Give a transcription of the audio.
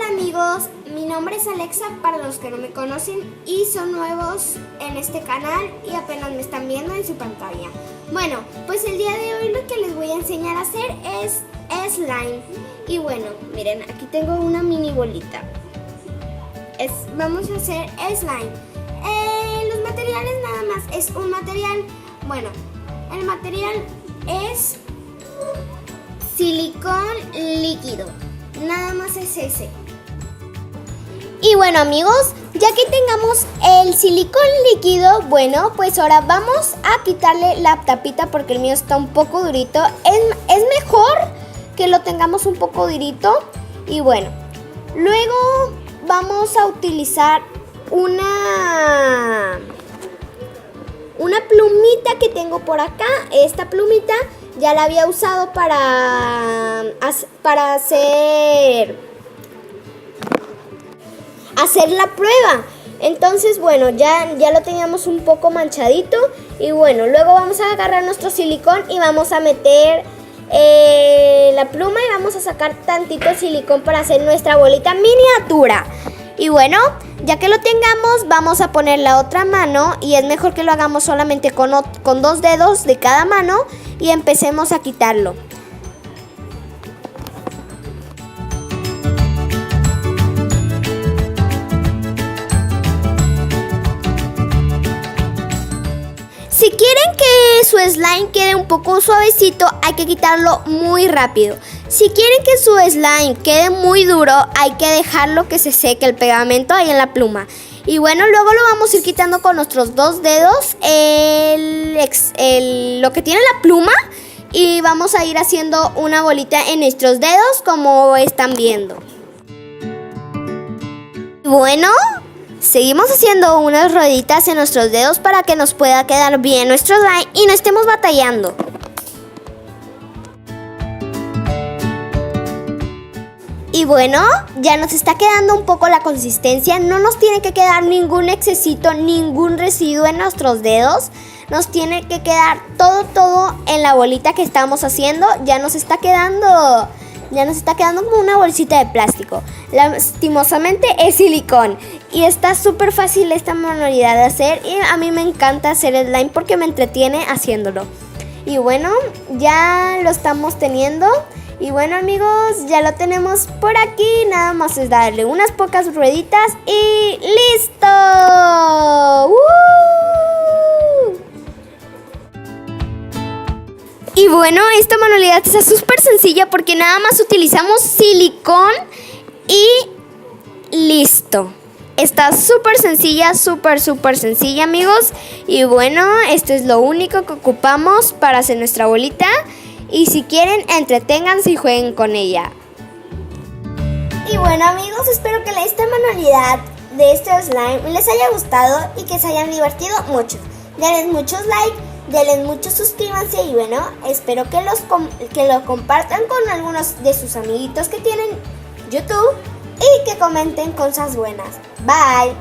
Hola amigos, mi nombre es Alexa para los que no me conocen y son nuevos en este canal y apenas me están viendo en su pantalla. Bueno, pues el día de hoy lo que les voy a enseñar a hacer es slime. Y bueno, miren, aquí tengo una mini bolita. Vamos a hacer slime. Los materiales nada más es un material, bueno, el material es silicón líquido. Nada más es ese. Y bueno amigos, ya que tengamos el silicón líquido, bueno, pues ahora vamos a quitarle la tapita porque el mío está un poco durito. Es mejor que lo tengamos un poco durito. Y bueno, luego vamos a utilizar una plumita que tengo por acá. Esta plumita ya la había usado para hacer la prueba. Entonces, bueno, ya lo teníamos un poco manchadito. Y bueno, luego vamos a agarrar nuestro silicón y vamos a meter la pluma y vamos a sacar tantito silicón para hacer nuestra bolita miniatura. Y bueno, ya que lo tengamos, vamos a poner la otra mano y es mejor que lo hagamos solamente con 2 dedos de cada mano y empecemos a quitarlo. Si quieren que su slime quede un poco suavecito, hay que quitarlo muy rápido. Si quieren que su slime quede muy duro, hay que dejarlo que se seque el pegamento ahí en la pluma. Y bueno, luego lo vamos a ir quitando con nuestros 2 dedos, lo que tiene la pluma. Y vamos a ir haciendo una bolita en nuestros dedos como están viendo. Bueno, seguimos haciendo unas rueditas en nuestros dedos para que nos pueda quedar bien nuestro slime y no estemos batallando. Y bueno, ya nos está quedando un poco la consistencia. No nos tiene que quedar ningún excesito, ningún residuo en nuestros dedos. Nos tiene que quedar todo en la bolita que estamos haciendo. Ya nos está quedando como una bolsita de plástico. Lastimosamente es silicón. Y está súper fácil esta manualidad de hacer. Y a mí me encanta hacer slime porque me entretiene haciéndolo. Y bueno, ya lo estamos teniendo. Y bueno amigos, ya lo tenemos por aquí. Nada más es darle unas pocas rueditas y ¡listo! Y bueno, esta manualidad está súper sencilla porque nada más utilizamos silicón y listo. Está súper sencilla, súper sencilla amigos. Y bueno, esto es lo único que ocupamos para hacer nuestra bolita. Y si quieren, entreténganse y jueguen con ella. Y bueno amigos, espero que esta manualidad de este slime les haya gustado y que se hayan divertido mucho. Denles muchos likes, denles muchos suscríbanse y bueno, espero que lo compartan con algunos de sus amiguitos que tienen YouTube y que comenten cosas buenas. Bye.